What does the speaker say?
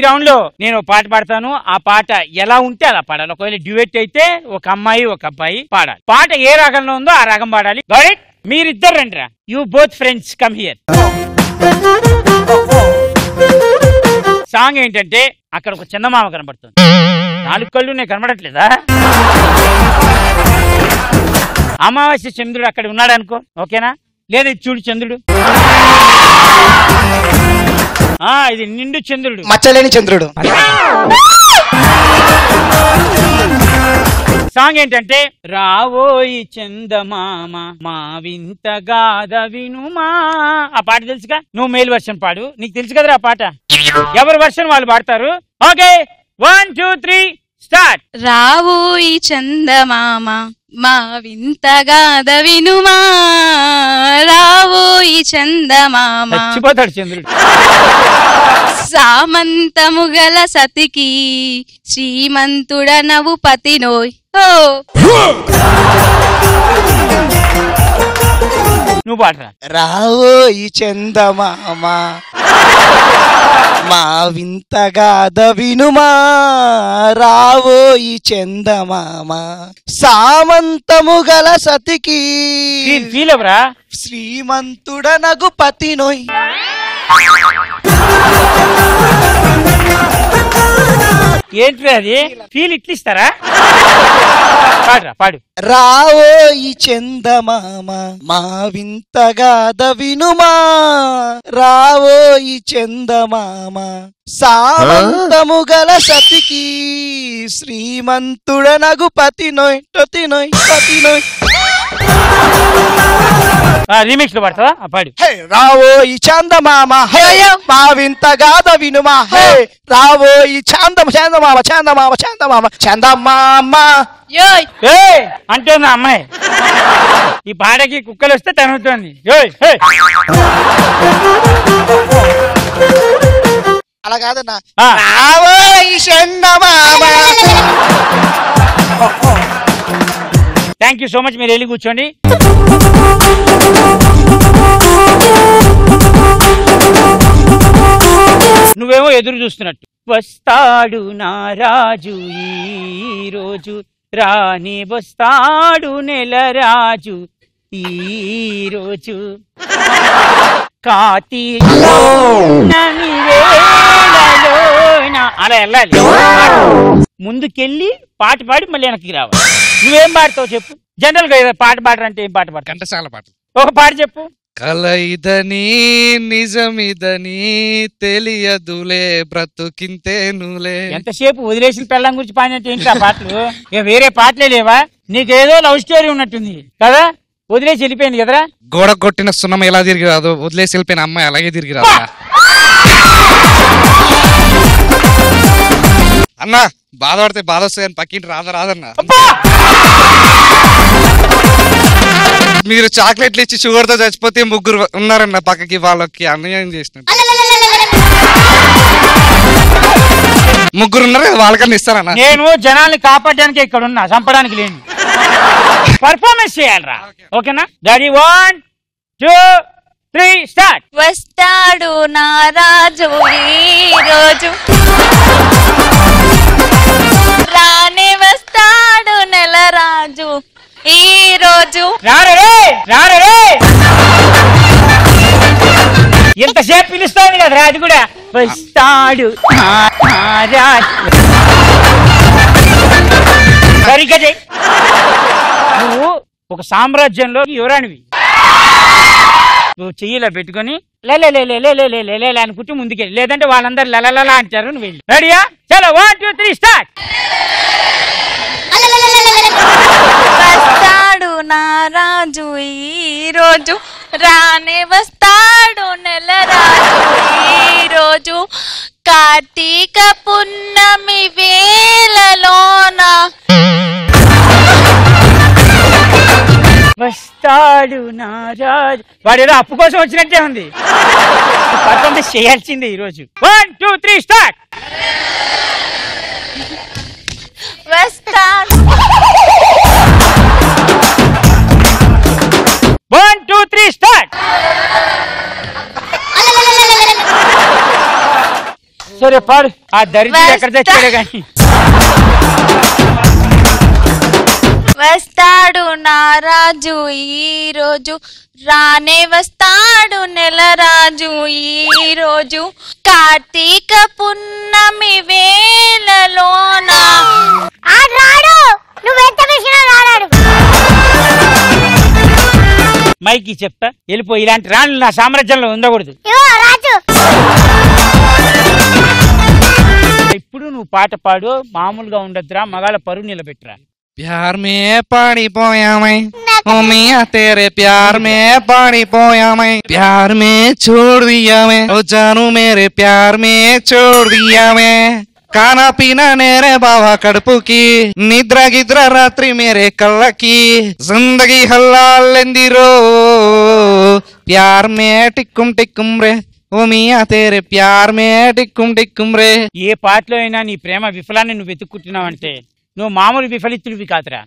Round లో నేను పాట పాడతాను. ఆ పాట ఎలా ఉంటే అలా పాడాలి. ఒకవేళ డ్యూయెట్ అయితే ఒక అమ్మాయి ఒక అబ్బాయి పాడాలి. పాట ఏ రాగంలో ఉందో ఆ రాగం పాడాలి. రైట్? మీరిద్దరు రండిరా. You both friends come here. Song ఏంటంటే అక్కడ ఒక చందమామ కనబడుతుంది. 4 కళ్ళు నేను కనబడట్లేదా? అమావాస్య చంద్రుడు అక్కడ ఉన్నాడు అనుకో, ఓకేనా? లేదా చూడు చంద్రుడు, ఇది నిండు చంద్రుడు, మచ్చలేని చంద్రుడు. సాంగ్ ఏంటంటే రావోయి చందమామ మా వింత గాథ వినుమా. ఆ పాట తెలుసుగా? నువ్వు మేల్ వర్షన్ పాడు, నీకు తెలుసు కదరా ఆ పాట. ఎవరి వర్షన్ వాళ్ళు పాడతారు. Okay, 1 2 3 start. రావోయి చందమామ మా వింత గాథ వినుమా, రావోయి చందమామ చచ్చిపోతాడు చంద్రుడు. సామంతము గల సతికి శ్రీమంతుడనవు పతినోయ్. నువ్వు పాడరా. రావోయి చందమామ మా వింత గాథ వినుమా, రావోయి చందమామ సామంతము గల సతికి ఫీల్ అవరా శ్రీమంతుడనగు పతినోయ్. ఏంటి అది? ఫీల్ ఇట్లు ఇస్తారా? పాడురా, పాడు. రావోయి చందమామ మా వింత గాథ వినుమా, రావోయి చందమామ సామంతము గల సతికి శ్రీమంతుడనగు పతినోయ్ టొతినోయ్ పతినోయ్. రీమిక్స్ లో పడతావా? పాడు. రావోయి చందమామ హే మా వింత గాథ వినుమా, హే రావోయి చందమామ చందమామ చందమామ చందమామ అంటే నా అమ్మాయి ఈ పాటకి కుక్కలు వస్తే తనుతుంది. అలా కాదన్నా, రావోయి చందమామ. Thank you so much. మీరు వెళ్ళి కూర్చోండి. నువ్వేమో ఎదురు చూస్తున్నట్టు. వస్తాడు నా రాజు ఈ రోజు, రాని వస్తాడు నెల రాజు ఈ రోజు, అలా వెళ్ళాలి. ముందుకెళ్ళి పాట పాడి మళ్ళీ వెనక్కి రావాలి. నువ్వేం పాడతావు చెప్పు? జనరల్ గా పాట పాడరంటే ఏం పాట పాడతావు? ఘంటసాల పాట. ఒక పాట చెప్పు. కల ఇదని నిజమిదని తెలియదులే బ్రతుకింతేనులే. ఎంతసేపు వదిలేసిన పెళ్ళం గురించి పాడినట్టు ఏంటి ఆ పాటలు? ఇక వేరే పాటలే లేవా? నీకేదో లవ్ స్టోరీ ఉన్నట్టుంది కదా, వదిలేసి వెళ్ళిపోయింది కదరా. గోడ కొట్టిన సున్నం ఎలా తిరిగి రాదు, వదిలేసి వెళ్ళిపోయిన అమ్మాయి అలాగే తిరిగి రాదు. అన్నా బాధపడితే బాధ వస్తుంది, పక్కింటి రాదన్నా. మీరు చాక్లెట్లు ఇచ్చి షుగర్ తో చచ్చిపోతే 3 ఉన్నారన్న పక్కకి, వాళ్ళకి అన్యాయం చేసిన 3 ఉన్నారు కదా, వాళ్ళకన్నా ఇస్తారన్న. నేను జనాల్ని కాపాడడానికి ఇక్కడ ఉన్నా, చంపడానికి లేను. పర్ఫార్మెన్స్ చేయాలరా, ఓకేనా? Daddy 1 2 3 start. వస్తాడు నా రాజు ఈ రోజు, రాని వస్తాడు నెల రాజు ఈ రోజు. ఎంతసేపు పిలుస్తోంది కదరా, అది కూడా వస్తాడు. సరిగ్గా చెయ్యి. నువ్వు ఒక సామ్రాజ్యంలో యువరాణివి. నువ్వు చెయ్యిలా పెట్టుకొని లే అనుకుంటూ ముందుకెళ్ళి, లేదంటే వాళ్ళందరూ లలలా అంటారు. నువ్వు వెళ్ళి. రెడీయా? చలో 1 2 3 స్టార్ట్. వస్తాడు నా రాజు ఈ రోజు, రాని వస్తాడు నెల రాజు ఈ రోజు, కార్తీక పున్నమి వేళలోన వస్తాడు నా రాజు. వాడు ఏదో అప్పు కోసం వచ్చినట్టే ఉంది. పర్ఫార్మెన్స్ చేయాల్సిందే ఈరోజు. 1 2 3 స్టార్ట్. వస్తాడు 1 2 3 స్టార్ట్. సరే పాడు. ఆ దరిద్రుడు ఎక్కడ తెచ్చాడు కానీ. వస్తాడు నా రాజు ఈ రోజు, రానే వస్తాడు నెల రాజు ఈ రోజు, కార్తీక పున్నమి వేళలోన. మైకి చెప్తా వెళ్ళిపో. ఇలాంటి రాణులు నా సామ్రాజ్యంలో ఉండకూడదు. ఇప్పుడు నువ్వు పాట పాడు, మామూలుగా ఉండద్దురా, మగాళ్ళ పరువు నిలబెట్టురా. प्यार में पानी पोया मैं, ओ मियां तेरे प्यार में पानी पोया मैं, प्यार में छोड़ दिया मैं, ओ जानू मेरे प्यार में छोड़ दिया मैं, खाना पीना नेरे बाबा कड़पू की, निद्रा गिद्रा रात्रि मेरे कल्ला की, जिंदगी हल्लालेंदिरो प्यार में टिक्कुम टिक्कुम रे, ఓ మియా తేరే ప్యార్ మే టిక్కుం టిక్కుం రే. ఏ పాటలో అయినా నీ ప్రేమ విఫలాన్ని నువ్వు వెతుక్కుంటున్నావంటే నువ్వు మామూలు విఫలితుడివి కాదురా.